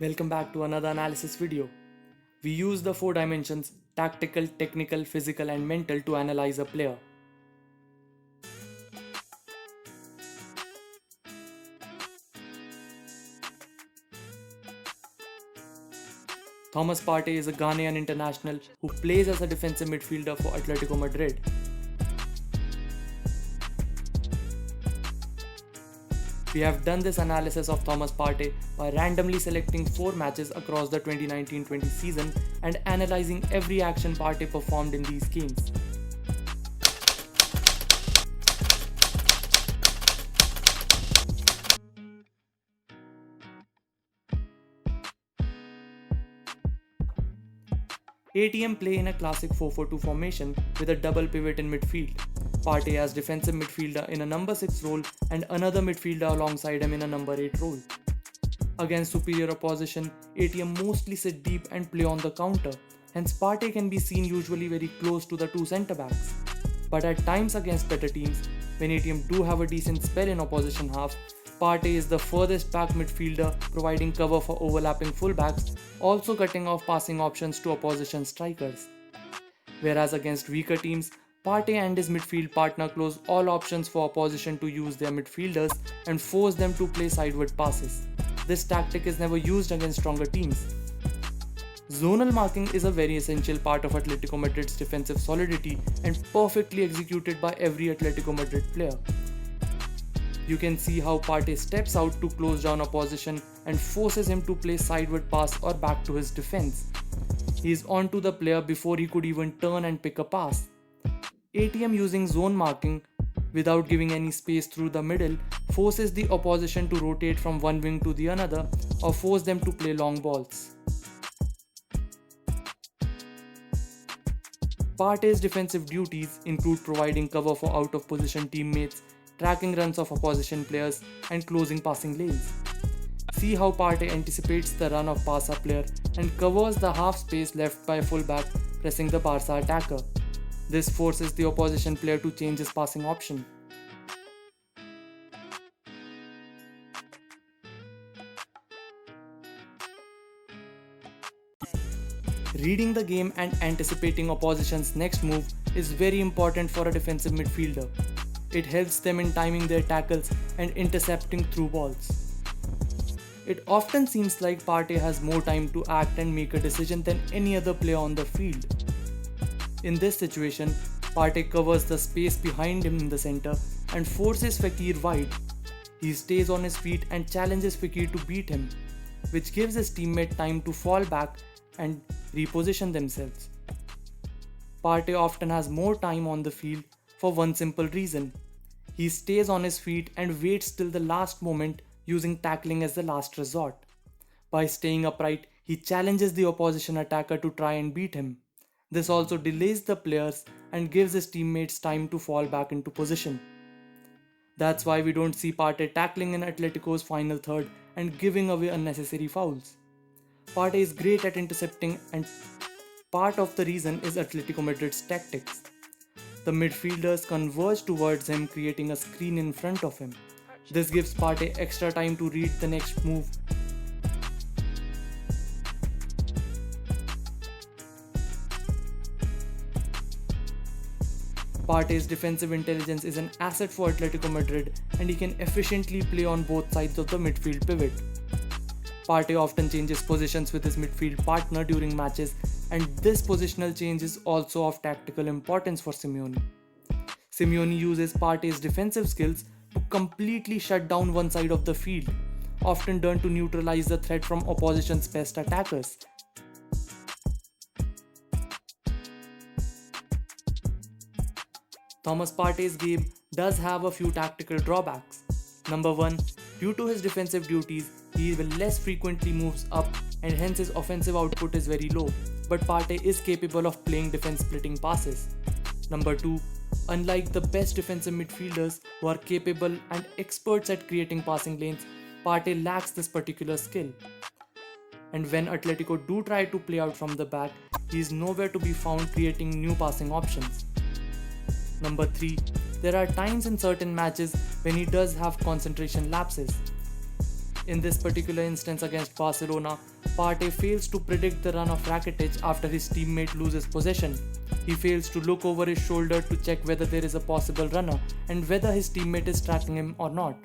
Welcome back to another analysis video. We use the 4 dimensions tactical, technical, physical, and mental to analyze a player. Thomas Partey is a Ghanaian international who plays as a defensive midfielder for Atletico Madrid. We have done this analysis of Thomas Partey by randomly selecting 4 matches across the 2019-20 season and analyzing every action Partey performed in these games. ATM play in a classic 4-4-2 formation with a double pivot in midfield. Partey as defensive midfielder in a number 6 role and another midfielder alongside him in a number 8 role. Against superior opposition, ATM mostly sit deep and play on the counter, hence Partey can be seen usually very close to the 2 centre backs. But at times against better teams, when ATM do have a decent spell in opposition half, Partey is the furthest back midfielder providing cover for overlapping fullbacks, also cutting off passing options to opposition strikers. Whereas against weaker teams, Partey and his midfield partner close all options for opposition to use their midfielders and force them to play sideward passes. This tactic is never used against stronger teams. Zonal marking is a very essential part of Atletico Madrid's defensive solidity and perfectly executed by every Atletico Madrid player. You can see how Partey steps out to close down opposition and forces him to play sideward pass or back to his defense. He is onto the player before he could even turn and pick a pass. ATM using zone marking without giving any space through the middle forces the opposition to rotate from one wing to the another or force them to play long balls. Partey's defensive duties include providing cover for out of position teammates, tracking runs of opposition players, and closing passing lanes. See how Partey anticipates the run of Barca player and covers the half space left by a fullback pressing the Barca attacker. This forces the opposition player to change his passing option. Reading the game and anticipating opposition's next move is very important for a defensive midfielder. It helps them in timing their tackles and intercepting through balls. It often seems like Partey has more time to act and make a decision than any other player on the field. In this situation, Partey covers the space behind him in the center and forces Fekir wide. He stays on his feet and challenges Fekir to beat him, which gives his teammate time to fall back and reposition themselves. Partey often has more time on the field for one simple reason. He stays on his feet and waits till the last moment using tackling as the last resort. By staying upright, he challenges the opposition attacker to try and beat him. This also delays the players and gives his teammates time to fall back into position. That's why we don't see Partey tackling in Atletico's final third and giving away unnecessary fouls. Partey is great at intercepting and part of the reason is Atletico Madrid's tactics. The midfielders converge towards him, creating a screen in front of him. This gives Partey extra time to read the next move. Partey's defensive intelligence is an asset for Atletico Madrid and he can efficiently play on both sides of the midfield pivot. Partey often changes positions with his midfield partner during matches, and this positional change is also of tactical importance for Simeone. Simeone uses Partey's defensive skills to completely shut down one side of the field, often done to neutralize the threat from opposition's best attackers. Thomas Partey's game does have a few tactical drawbacks. Number 1, due to his defensive duties, he will less frequently moves up and hence his offensive output is very low, but Partey is capable of playing defense splitting passes. Number 2, unlike the best defensive midfielders who are capable and experts at creating passing lanes, Partey lacks this particular skill. And when Atletico do try to play out from the back, he is nowhere to be found creating new passing options. Number 3, there are times in certain matches when he does have concentration lapses. In this particular instance against Barcelona, Partey fails to predict the run of Rakitic after his teammate loses possession. He fails to look over his shoulder to check whether there is a possible runner and whether his teammate is tracking him or not.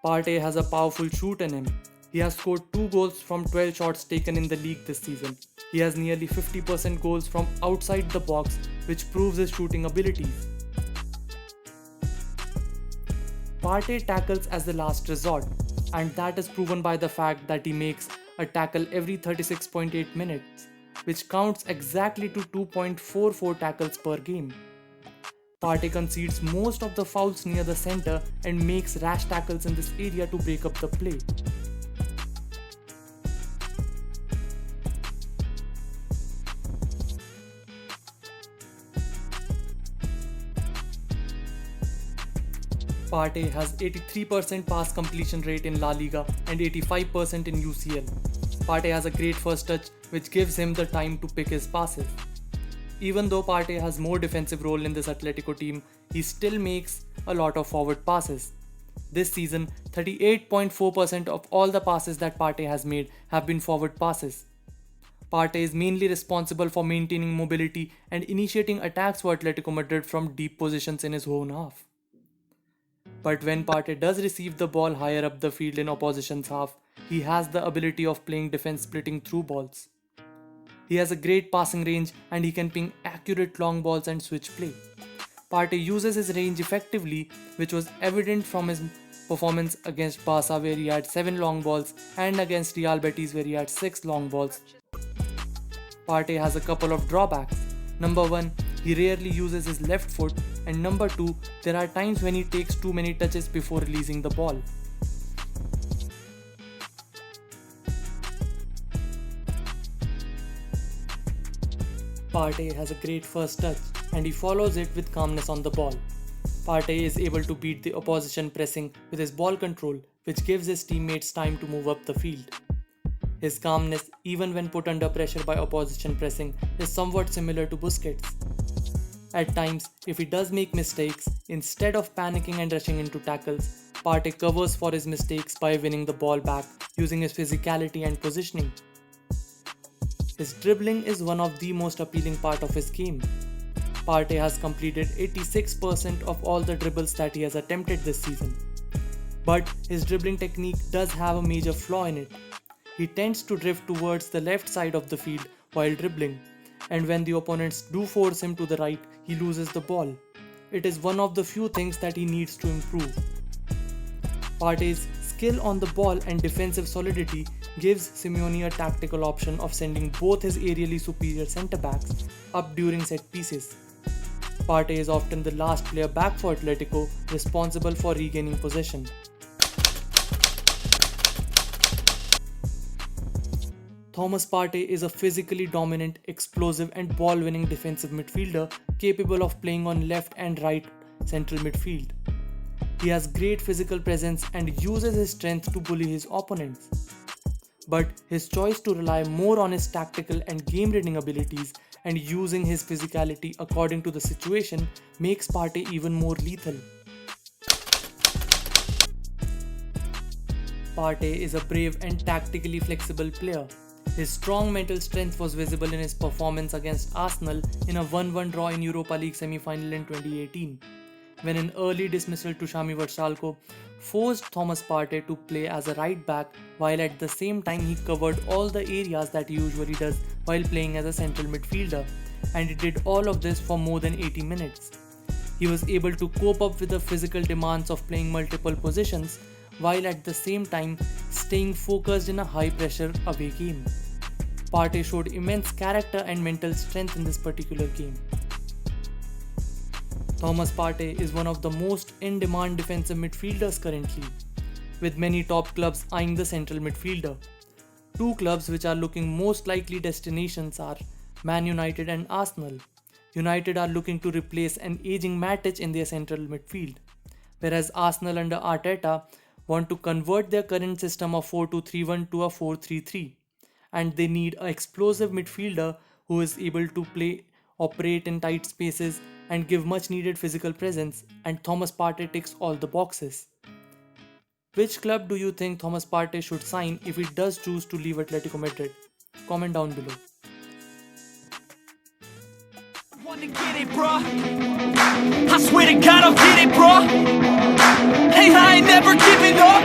Partey has a powerful shoot in him. He has scored 2 goals from 12 shots taken in the league this season. He has nearly 50% goals from outside the box, which proves his shooting abilities. Partey tackles as the last resort, and that is proven by the fact that he makes a tackle every 36.8 minutes, which counts exactly to 2.44 tackles per game. Partey concedes most of the fouls near the center and makes rash tackles in this area to break up the play. Partey has 83% pass completion rate in La Liga and 85% in UCL. Partey has a great first touch which gives him the time to pick his passes. Even though Partey has more defensive role in this Atletico team, he still makes a lot of forward passes. This season, 38.4% of all the passes that Partey has made have been forward passes. Partey is mainly responsible for maintaining mobility and initiating attacks for Atletico Madrid from deep positions in his own half. But when Partey does receive the ball higher up the field in opposition's half, he has the ability of playing defense splitting through balls. He has a great passing range and he can ping accurate long balls and switch play. Partey uses his range effectively, which was evident from his performance against Barca where he had 7 long balls and against Real Betis where he had 6 long balls. Partey has a couple of drawbacks. Number 1, he rarely uses his left foot, and number 2, there are times when he takes too many touches before releasing the ball. Partey has a great first touch and he follows it with calmness on the ball. Partey is able to beat the opposition pressing with his ball control, which gives his teammates time to move up the field. His calmness, even when put under pressure by opposition pressing, is somewhat similar to Busquets. At times, if he does make mistakes, instead of panicking and rushing into tackles, Partey covers for his mistakes by winning the ball back using his physicality and positioning. His dribbling is one of the most appealing part of his game. Partey has completed 86% of all the dribbles that he has attempted this season. But his dribbling technique does have a major flaw in it. He tends to drift towards the left side of the field while dribbling, and when the opponents do force him to the right, he loses the ball. It is one of the few things that he needs to improve. Partey's skill on the ball and defensive solidity gives Simeone a tactical option of sending both his aerially superior centre-backs up during set pieces. Partey is often the last player back for Atletico, responsible for regaining possession. Thomas Partey is a physically dominant, explosive and ball-winning defensive midfielder capable of playing on left and right central midfield. He has great physical presence and uses his strength to bully his opponents. But his choice to rely more on his tactical and game-reading abilities and using his physicality according to the situation makes Partey even more lethal. Partey is a brave and tactically flexible player. His strong mental strength was visible in his performance against Arsenal in a 1-1 draw in Europa League semi-final in 2018, when an early dismissal to Sami Vrsaljko forced Thomas Partey to play as a right back while at the same time he covered all the areas that he usually does while playing as a central midfielder, and he did all of this for more than 80 minutes. He was able to cope up with the physical demands of playing multiple positions while at the same time staying focused in a high pressure away game. Partey showed immense character and mental strength in this particular game. Thomas Partey is one of the most in-demand defensive midfielders currently, with many top clubs eyeing the central midfielder. Two clubs which are looking most likely destinations are Man United and Arsenal. United are looking to replace an aging Matic in their central midfield, whereas Arsenal under Arteta want to convert their current system of 4-2-3-1 to a 4-3-3, and they need an explosive midfielder who is able to play, operate in tight spaces, and give much needed physical presence, and Thomas Partey ticks all the boxes. Which club do you think Thomas Partey should sign if he does choose to leave Atletico Madrid? Comment down below. Want to get it, bro. I swear to God, I'll get it, bro. Hey, I ain't never giving up.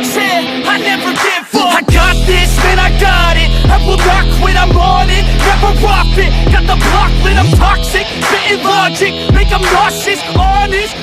Said I never give up. I got this, man, I got it. I will not quit, I'm on it. Never off it. Got the block lit, I'm toxic. Spitting logic, make them nauseous, honest.